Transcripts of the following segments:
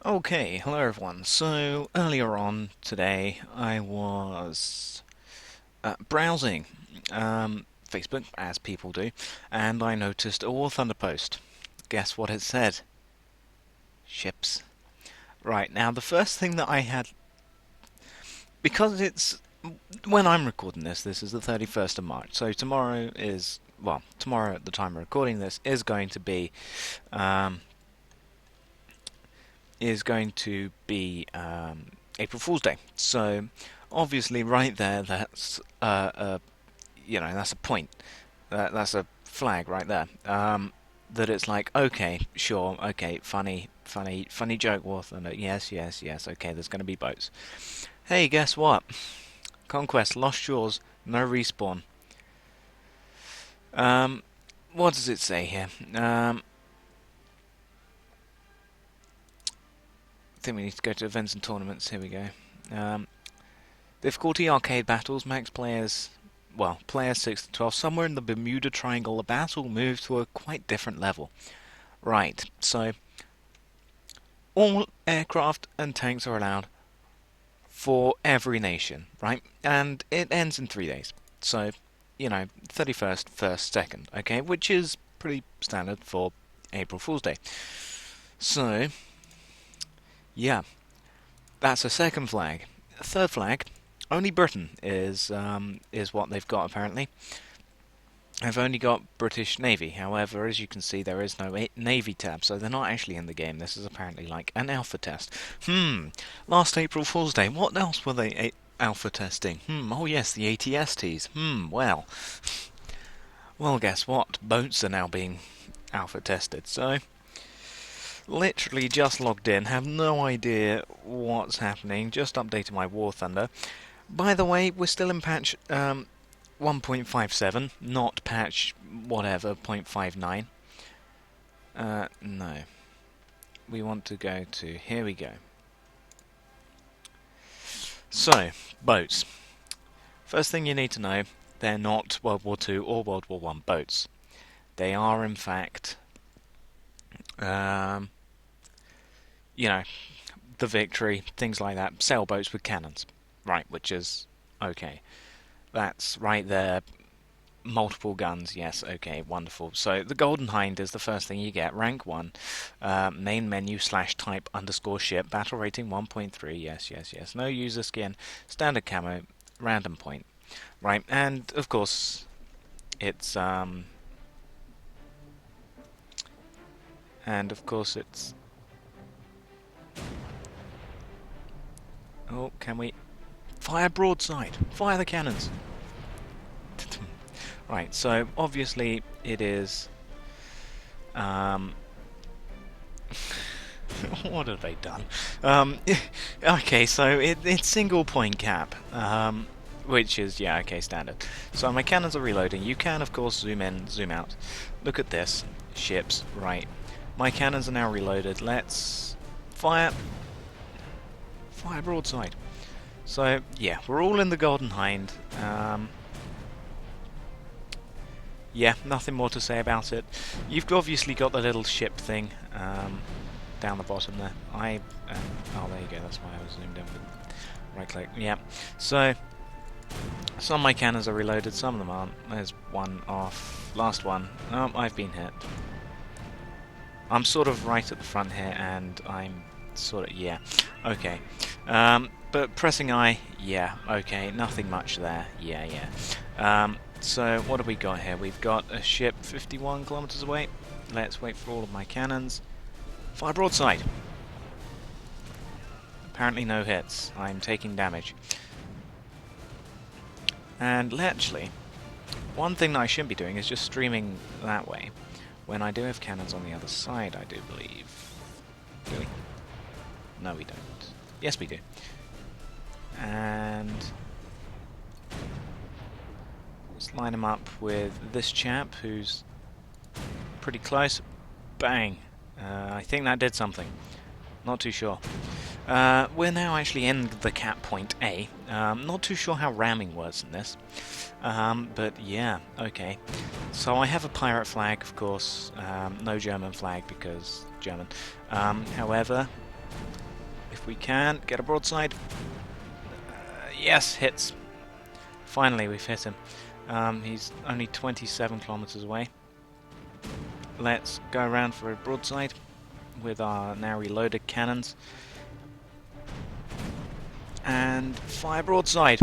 Okay, hello everyone. So earlier on today, I was browsing Facebook, as people do, and I noticed a War Thunder post. Guess what it said? Ships. Right, now the first thing that I had, because it's, when I'm recording this, this is the 31st of March, so tomorrow is, well, tomorrow at the time of recording this um, is going to be April Fool's Day. So obviously, right there, that's a point. That's a flag right there. That it's like, okay, sure, okay, funny joke, Worth, and yes. Okay, there's going to be boats. Hey, guess what? Conquest, Lost Shores, no respawn. Um, what does it say here? I think we need to go to events and tournaments. Here we go. Um, Difficulty arcade battles, max players, well, players 6 to 12. Somewhere in the Bermuda Triangle, the battle moved to a quite different level. Right, so all aircraft and tanks are allowed for every nation, right? And it ends in 3 days. So, 31st, 1st, 2nd, okay? Which is pretty standard for April Fool's Day. So, yeah, that's a second flag. A third flag, only Britain is what they've got apparently. I've only got British Navy. However, as you can see, there is no Navy tab, so they're not actually in the game. This is apparently like an alpha test. Last April Fool's Day, what else were they alpha testing? Oh yes, the ATSTs. Well, guess what? Boats are now being alpha tested, so literally just logged in, have no idea what's happening, just updated my War Thunder. By the way, we're still in patch 1.57, not patch whatever, 0.59. No. We want to go to, here we go. So, boats. First thing you need to know, they're not World War II or World War One boats. They are, in fact, um, you know, the Victory, things like that, sailboats with cannons. Right, which is okay. That's right there. Multiple guns, yes, okay, wonderful. So the Golden Hind is the first thing you get. Rank 1, main menu / type _ ship, battle rating 1.3, yes. No user skin, standard camo, random point. Right, and of course, it's, oh, can we? Fire broadside! Fire the cannons! Right, so obviously it is. Um, what have they done? Okay, so it's single point cap, which is, yeah, okay, standard. So my cannons are reloading. You can, of course, zoom in, zoom out. Look at this. Ships, right. My cannons are now reloaded. Let's fire. Fire broadside. So, yeah, we're all in the Golden Hind. Yeah, nothing more to say about it. You've obviously got the little ship thing down the bottom there. Oh, there you go. That's why I was zoomed in. Right click. Yeah. So some of my cannons are reloaded. Some of them aren't. There's one off. Last one. Oh, I've been hit. I'm sort of right at the front here, and I'm sort of, yeah. Okay. But pressing I, yeah. Okay. Nothing much there. Yeah. So what have we got here? We've got a ship 51 kilometers away. Let's wait for all of my cannons. Fire broadside. Apparently no hits. I'm taking damage. And actually, one thing that I shouldn't be doing is just streaming that way, when I do have cannons on the other side, I do believe. Do we? No, we don't. Yes, we do. And let's line him up with this chap, who's pretty close. Bang! I think that did something. Not too sure. We're now actually in the cap point A. Not too sure how ramming works in this. But yeah, okay. So I have a pirate flag, of course. No German flag because German. However, if we can. Get a broadside. Yes, hits. Finally, we've hit him. He's only 27 kilometers away. Let's go around for a broadside with our now reloaded cannons. And fire broadside.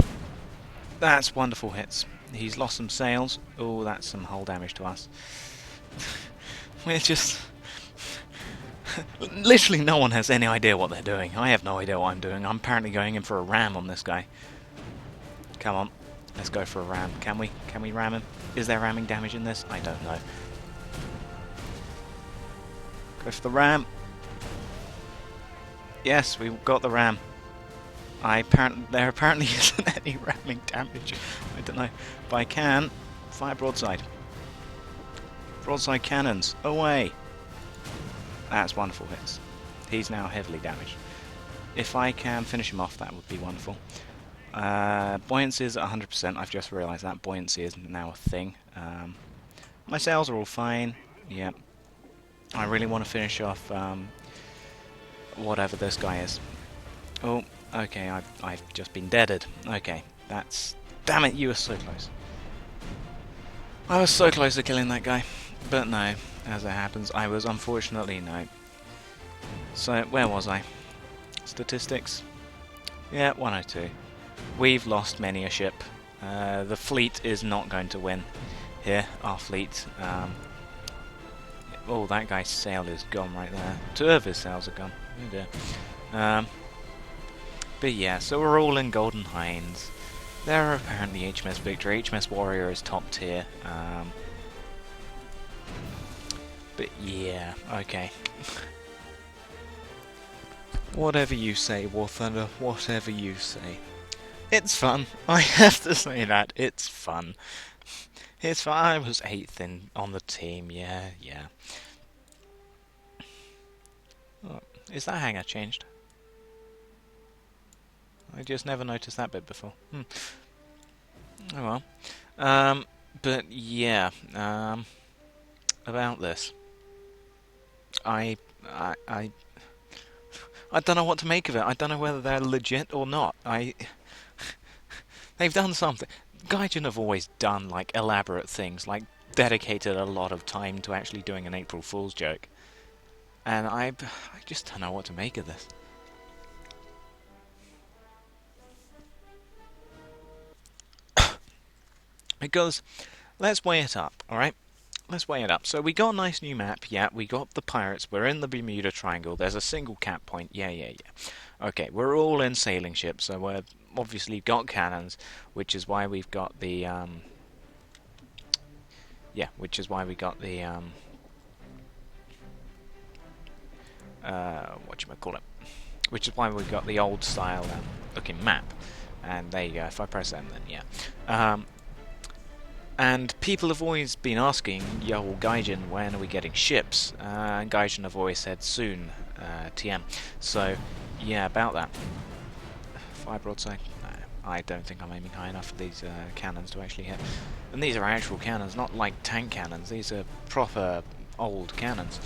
That's wonderful hits. He's lost some sails. Oh, that's some hull damage to us. We're just... Literally no one has any idea what they're doing. I have no idea what I'm doing. I'm apparently going in for a ram on this guy. Come on. Let's go for a ram. Can we? Can we ram him? Is there ramming damage in this? I don't know. Go for the ram. Yes, we got the ram. There apparently isn't any ramming damage. I don't know. But I can. Fire broadside. Broadside cannons. Away. That's wonderful hits. He's now heavily damaged. If I can finish him off, that would be wonderful. Buoyancy is at 100%. I've just realised that buoyancy is now a thing. My sails are all fine. Yeah. I really want to finish off whatever this guy is. Oh, okay. I've just been deaded. Okay, that's... Damn it! You were so close. I was so close to killing that guy, but no. As it happens, I was unfortunately no. So where was I? Statistics. Yeah, 102. We've lost many a ship. The fleet is not going to win here. Our fleet. Oh, that guy's sail is gone right there. 2 of his sails are gone. Oh dear. But yeah, so we're all in Golden Hinds. There are apparently HMS Victory. HMS Warrior is top tier. But yeah, okay. Whatever you say, War Thunder, whatever you say. It's fun. I have to say that. It's fun. It's fun. I was 8th on the team. Yeah. Oh, is that hangar changed? I just never noticed that bit before. Oh well. But yeah. About this. I don't know what to make of it. I don't know whether they're legit or not. They've done something. Gaijin have always done like elaborate things, like dedicated a lot of time to actually doing an April Fool's joke. And I just don't know what to make of this. Because let's weigh it up, alright? Let's weigh it up. So we got a nice new map, yeah, we got the pirates, we're in the Bermuda Triangle, there's a single cap point, yeah. Okay, we're all in sailing ships, so we're obviously got cannons, which is why we've got the, which is why we've got the old style looking map. And there you go, if I press M then, yeah. And people have always been asking, yo, Gaijin, when are we getting ships? And Gaijin have always said soon, TM. So, yeah, about that. Fire broadside? No, I don't think I'm aiming high enough for these cannons to actually hit. And these are actual cannons, not like tank cannons. These are proper old cannons.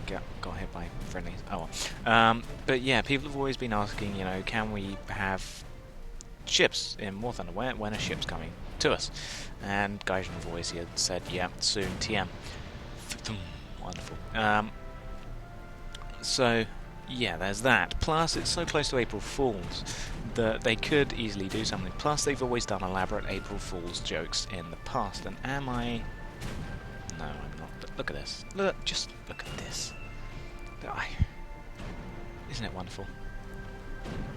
Got hit by friendlies. Oh well. But yeah, people have always been asking, you know, can we have ships in War Thunder? When are ships coming to us? And Gaijin have always said, yeah, soon, TM. Wonderful. So, yeah, there's that. Plus, it's so close to April Fools that they could easily do something. Plus, they've always done elaborate April Fools jokes in the past. And am I... No, I'm not. But look at this. Just look at this. Isn't it wonderful?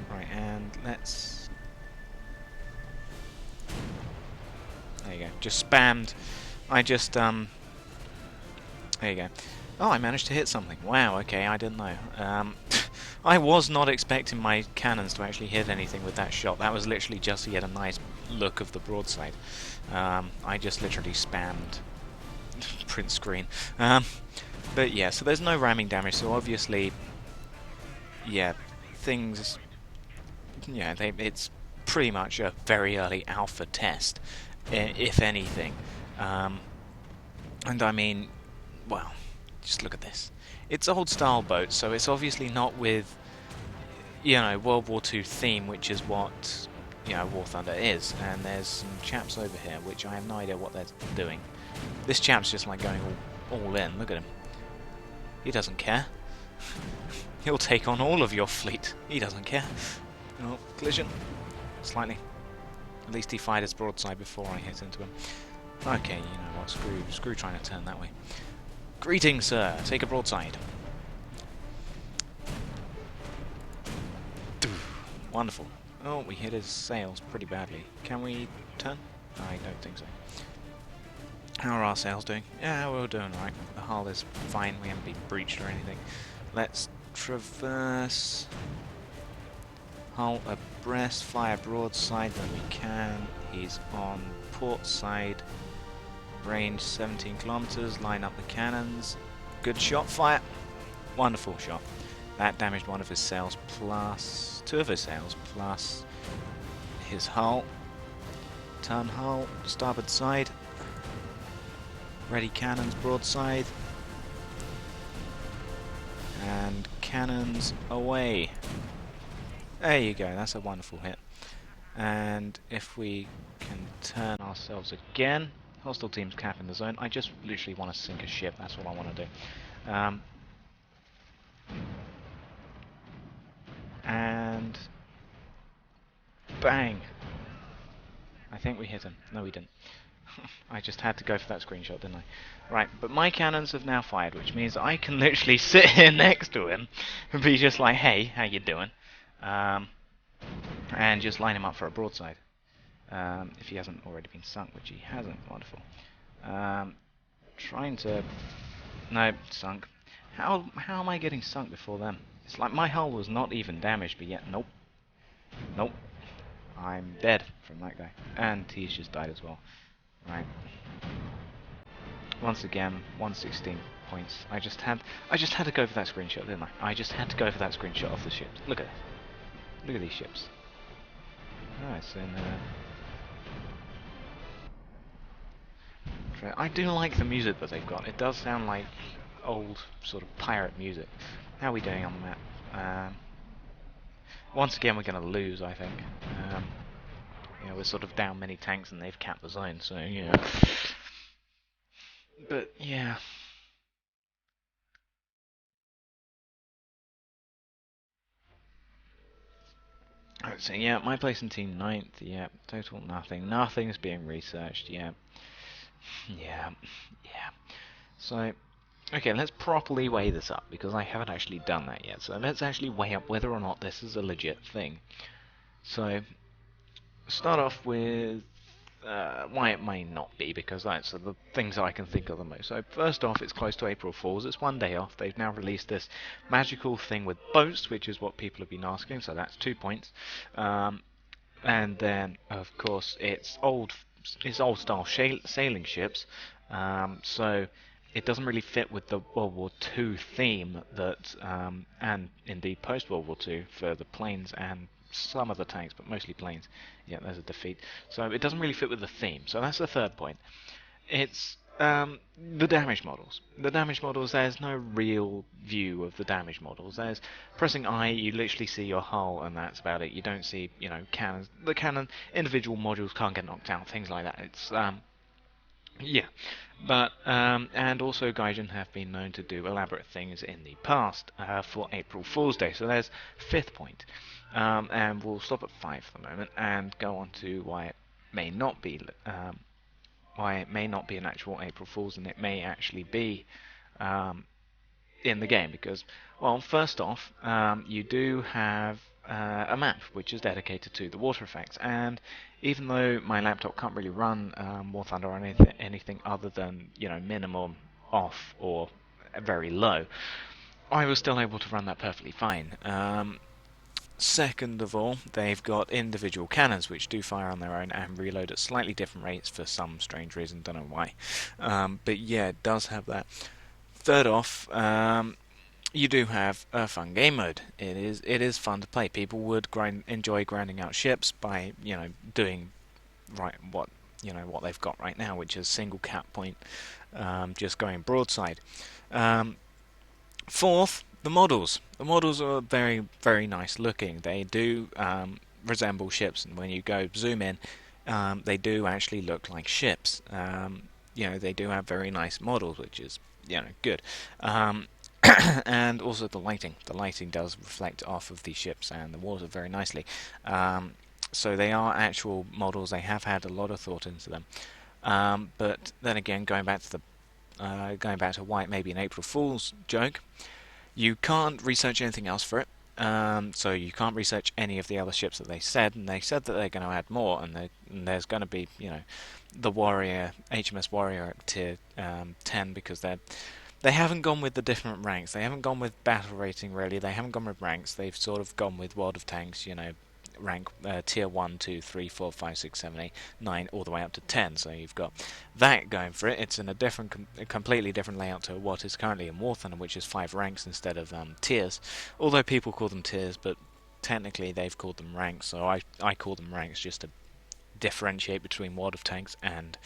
Right, and let's... There you go. Just spammed. There you go. Oh, I managed to hit something. Wow, okay, I didn't know. I was not expecting my cannons to actually hit anything with that shot. That was literally just to get a nice look of the broadside. I just literally spammed print screen. But yeah, so there's no ramming damage, so obviously, yeah, things... Yeah, it's pretty much a very early alpha test, if anything. And I mean, well, just look at this. It's old style boats, so it's obviously not with, you know, World War II theme, which is what, you know, War Thunder is. And there's some chaps over here, which I have no idea what they're doing. This chap's just like going all in. Look at him. He doesn't care. He'll take on all of your fleet. He doesn't care. Oh, collision. Slightly. At least he fired his broadside before I hit into him. Okay, you know what, screw trying to turn that way. Greetings, sir. Take a broadside. Wonderful. Oh, we hit his sails pretty badly. Can we turn? I don't think so. How are our sails doing? Yeah, we're doing right. The hull is fine. We haven't been breached or anything. Let's traverse. Hull abreast, fire broadside when we can. He's on port side. Range 17 kilometers. Line up the cannons. Good shot, fire. Wonderful shot. That damaged one of his sails plus two of his sails plus his hull. Turn hull, starboard side. Ready cannons broadside. And cannons away. There you go, that's a wonderful hit. And if we can turn ourselves again. Hostile teams capping the zone. I just literally want to sink a ship, that's what I want to do. And bang! I think we hit him. No, we didn't. I just had to go for that screenshot, didn't I? Right, but my cannons have now fired, which means I can literally sit here next to him and be just like, hey, how you doing? And just line him up for a broadside. If he hasn't already been sunk, which he hasn't. Wonderful. Trying to... No, sunk. How am I getting sunk before them? It's like my hull was not even damaged, but yet, nope. Nope. I'm dead from that guy. And he's just died as well. Right. Once again, 116 points. I just had to go for that screenshot, didn't I? I just had to go for that screenshot of the ships. Look at it. Look at these ships. Oh, it's in I do like the music that they've got. It does sound like old sort of pirate music. How are we doing on the map? Once again, we're going to lose, I think. You know, we're sort of down many tanks and they've capped the zone, so yeah. But yeah. Let's see, yeah, my place in team 9th, yeah, total nothing. Nothing's being researched, yeah. Yeah. So, okay, let's properly weigh this up, because I haven't actually done that yet. So let's actually weigh up whether or not this is a legit thing. So, start off with why it may not be, because that's the things I can think of the most. So first off, it's close to April Fool's. It's one day off. They've now released this magical thing with boats, which is what people have been asking, so that's 2 points. And then, of course, it's old style sailing ships, so it doesn't really fit with the World War II theme that, and indeed post World War II for the planes and some of the tanks, but mostly planes. Yeah, there's a defeat. So it doesn't really fit with the theme. So that's the third point. It's the damage models. The damage models, there's no real view of the damage models. There's pressing I, you literally see your hull, and that's about it. You don't see, you know, cannons. The cannon, individual modules can't get knocked out, things like that. It's, yeah. But, and also Gaijin have been known to do elaborate things in the past for April Fool's Day. So there's fifth point. And we'll stop at 5 for the moment and go on to why it may not be an actual April Fool's, and it may actually be in the game. Because, well, first off, you do have a map which is dedicated to the water effects, and even though my laptop can't really run War Thunder or anything other than, you know, minimum off or very low, I was still able to run that perfectly fine. Second of all, they've got individual cannons which do fire on their own and reload at slightly different rates for some strange reason, don't know why. But yeah, it does have that. Third off, you do have a fun game mode. It is fun to play. People would enjoy grinding out ships by, you know, doing what they've got right now, which is single cap point, just going broadside. Fourth, the models. The models are very, very nice looking. They do resemble ships, and when you go zoom in, they do actually look like ships. They do have very nice models, which is good. Um, and also the lighting. The lighting does reflect off of the ships and the water very nicely. So they are actual models. They have had a lot of thought into them. But then again, going back to why it may be an April Fool's joke, you can't research anything else for it. So you can't research any of the other ships that they said, and they said that they're going to add more, and there's going to be, the Warrior, HMS Warrior at tier 10, because they haven't gone with the different ranks. They haven't gone with battle rating really. They haven't gone with ranks. They've sort of gone with World of Tanks, rank tier 1, 2, 3, 4, 5, 6, 7, 8, 9, all the way up to 10. So you've got that going for it. It's in a completely different layout to what is currently in War Thunder, which is 5 ranks instead of tiers. Although people call them tiers, but technically they've called them ranks. So I call them ranks just to differentiate between World of Tanks and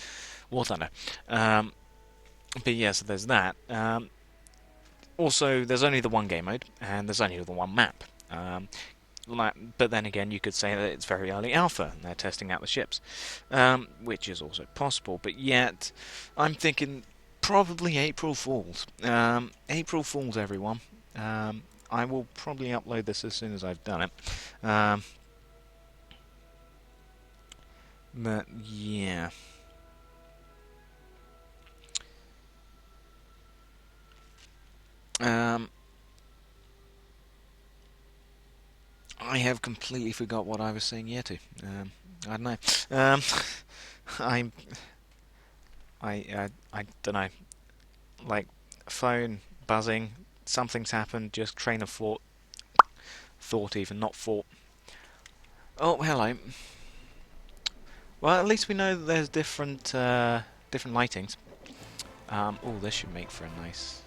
War Thunder. But yeah, so there's that. Also, there's only the one game mode, and there's only the one map. But then again, you could say that it's very early alpha, and they're testing out the ships, which is also possible. But yet, I'm thinking probably April Fools. April Fools, everyone. I will probably upload this as soon as I've done it. But yeah. I have completely forgot what I was saying yeah to. I don't know. I'm. I don't know. Like phone buzzing. Something's happened. Just train of thought even not thought. Oh, hello. Well, at least we know that there's different lightings. Oh, this should make for a nice.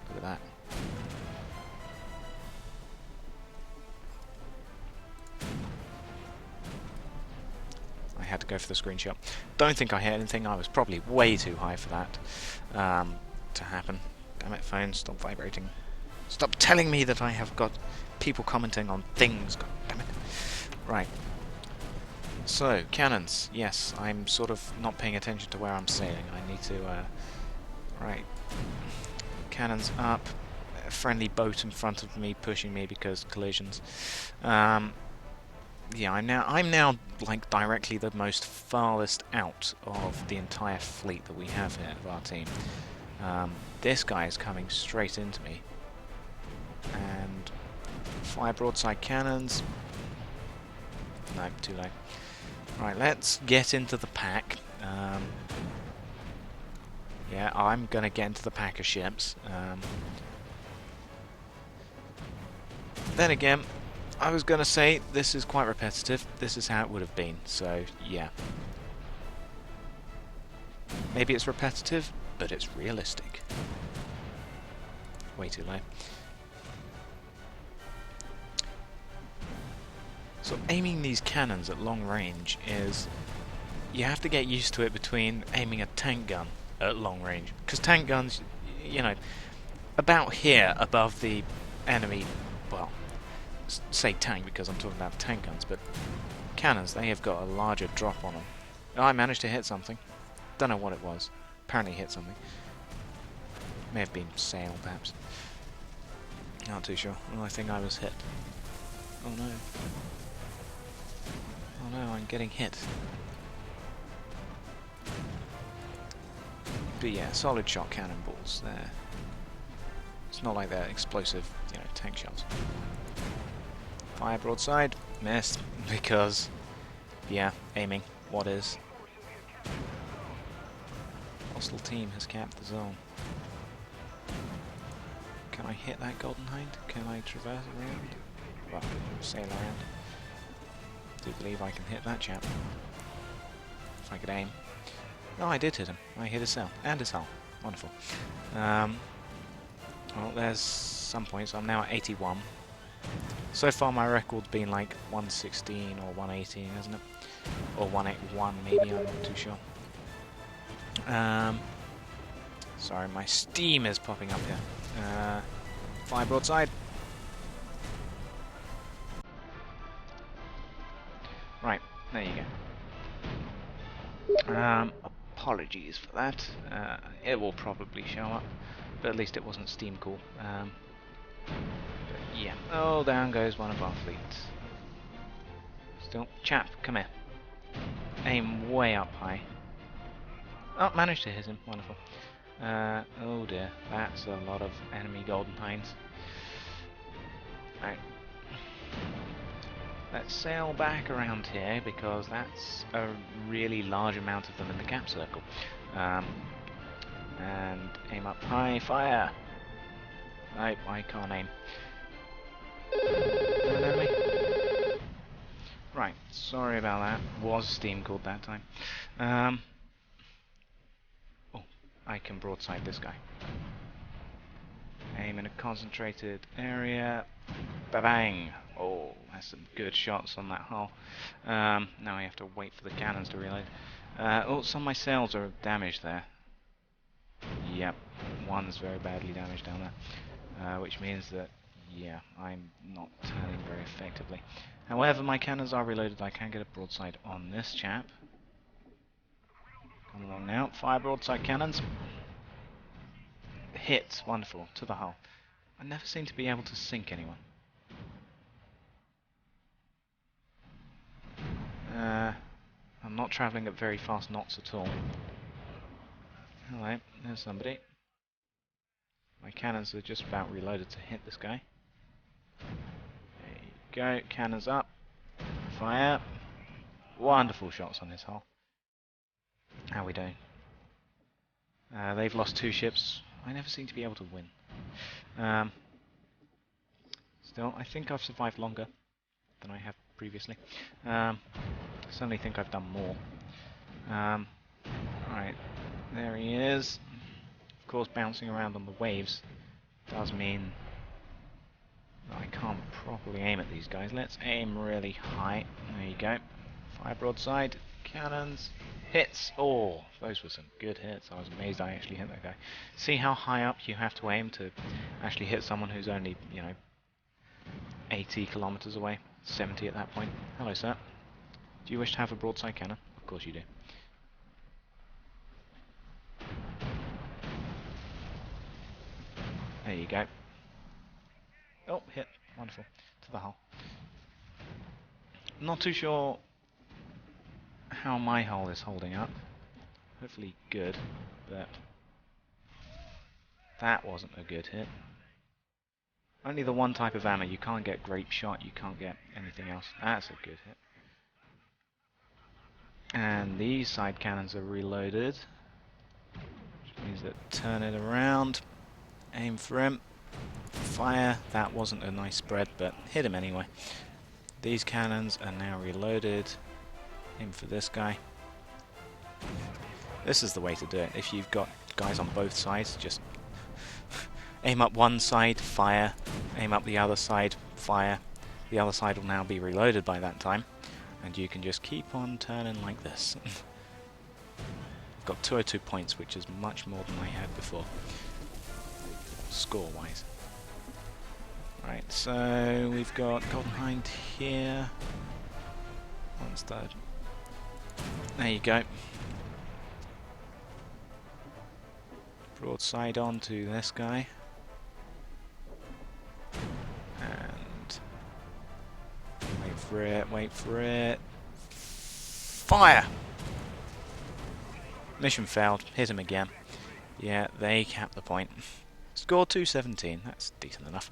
Look at that. I had to go for the screenshot. Don't think I hit anything. I was probably way too high for that to happen. Damn it, phone, stop vibrating. Stop telling me that I have got people commenting on things. God damn it. Right. So, cannons. Yes, I'm sort of not paying attention to where I'm sailing. I need to... Right. Cannons up. A friendly boat in front of me pushing me because collisions. Yeah, I'm now like directly the most farthest out of the entire fleet that we have here of our team. This guy is coming straight into me, and fire broadside cannons. No, too low. Right, let's get into the pack. Yeah, I'm gonna get into the pack of ships. Then again, I was going to say, this is quite repetitive. This is how it would have been, so yeah. Maybe it's repetitive, but it's realistic. Way too low. So aiming these cannons at long range is... You have to get used to it between aiming a tank gun at long range. Because tank guns, about here above the enemy, well... say tank because I'm talking about tank guns, but cannons, they have got a larger drop on them. Oh, I managed to hit something. Don't know what it was. Apparently hit something. May have been sail, perhaps. Not too sure. Well, I think I was hit. Oh no. Oh no, I'm getting hit. But yeah, solid shot cannonballs there. It's not like they're explosive, tank shells. Fire broadside, missed, because, yeah, aiming, what is. Hostile team has capped the zone. Can I hit that golden hind? Can I traverse around? Well, sail around. Do believe I can hit that chap. If I could aim. Oh, I did hit him. I hit his sail, and his hull. Wonderful. Well, there's some points. I'm now at 81. So far my record's been like 116 or 118, hasn't it? Or 181 maybe, I'm not too sure. Sorry, my steam is popping up here. Fire broadside. Right, there you go. Apologies for that. It will probably show up, but at least it wasn't steam cool. But yeah. Oh, down goes one of our fleets. Still, chap, come here. Aim way up high. Oh, managed to hit him. Wonderful. Oh dear, that's a lot of enemy Golden Hinds. Right. Let's sail back around here because that's a really large amount of them in the cap circle. And aim up high, fire! Nope, I can't aim. Enemy. Right, sorry about that. Was steam cooled that time. Oh, I can broadside this guy. Aim in a concentrated area. Ba-bang! Oh, that's some good shots on that hull. Now I have to wait for the cannons to reload. Oh, some of my sails are damaged there. Yep, one's very badly damaged down there. Which means that, yeah, I'm not turning very effectively. However, my cannons are reloaded. I can get a broadside on this chap. Come along now. Fire broadside cannons. Hit. Wonderful. To the hull. I never seem to be able to sink anyone. I'm not travelling at very fast knots at all. Hello, there's somebody. My cannons are just about reloaded to hit this guy. There you go, cannons up. Fire. Wonderful shots on his hull. How are we doing? They've lost 2 ships. I never seem to be able to win. Still, I think I've survived longer than I have previously. I certainly think I've done more. Right, there he is. Of course, bouncing around on the waves does mean that I can't properly aim at these guys. Let's aim really high. There you go. Fire broadside, cannons, hits. Oh, those were some good hits. I was amazed I actually hit that guy. See how high up you have to aim to actually hit someone who's only, 80 kilometers away, 70 at that point. Hello, sir. Do you wish to have a broadside cannon? Of course you do. There you go. Oh, hit. Wonderful. To the hull. Not too sure how my hull is holding up. Hopefully good, but that wasn't a good hit. Only the one type of ammo. You can't get grape shot, you can't get anything else. That's a good hit. And these side cannons are reloaded, which means that turn it around, aim for him, fire. That wasn't a nice spread, but hit him anyway. These cannons are now reloaded. Aim for this guy. This is the way to do it. If you've got guys on both sides, just aim up one side, fire. Aim up the other side, fire. The other side will now be reloaded by that time, and you can just keep on turning like this. I've got 202 points, which is much more than I had before, score-wise. Right, so we've got Golden Hind here. One's third. There you go. Broadside on to this guy. And wait for it, wait for it. Fire! Mission failed. Hit him again. Yeah, they capped the point. Score 217. That's decent enough.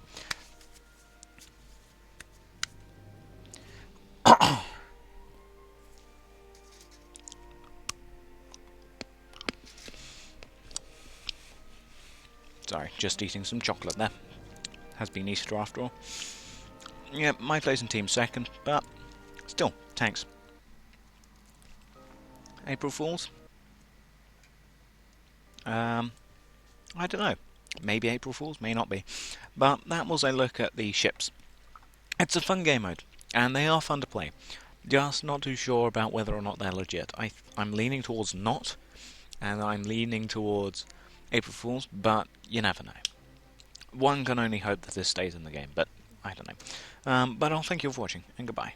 Sorry, just eating some chocolate there. Has been Easter after all. Yeah, my place in team second, but still, thanks. April Fools? I don't know. Maybe April Fools, may not be. But that was a look at the ships. It's a fun game mode, and they are fun to play. Just not too sure about whether or not they're legit. I'm leaning towards not, and I'm leaning towards April Fools, but you never know. One can only hope that this stays in the game, but I don't know. But I'll thank you for watching, and goodbye.